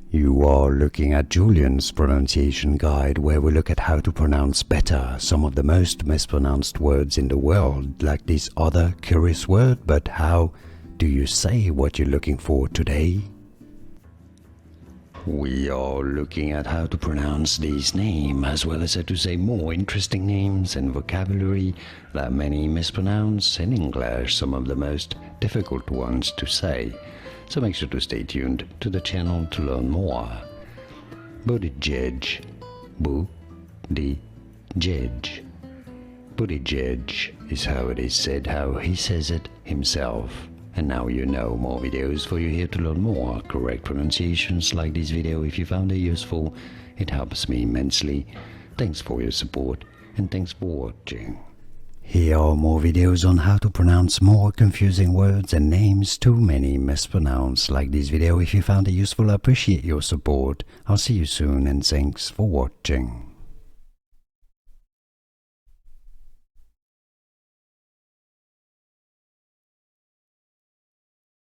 You are looking at Julian's pronunciation guide, where we look at how to pronounce better some of the most mispronounced words in the world, like this other curious word. But how do you say what you're looking for today? We are looking at how to pronounce these names, as well as how to say more interesting names and vocabulary that many mispronounce in English, some of the most difficult ones to say. So make sure to stay tuned to the channel to learn more. Buttigieg. Buttigieg. Buttigieg is how it is said, how he says it himself. And now you know. More videos for you here to learn more correct pronunciations. Like this video if you found it useful. It helps me immensely. Thanks for your support and thanks for watching. Here are more videos on how to pronounce more confusing words and names too many mispronounced. Like this video if you found it useful. I appreciate your support. I'll see you soon and thanks for watching.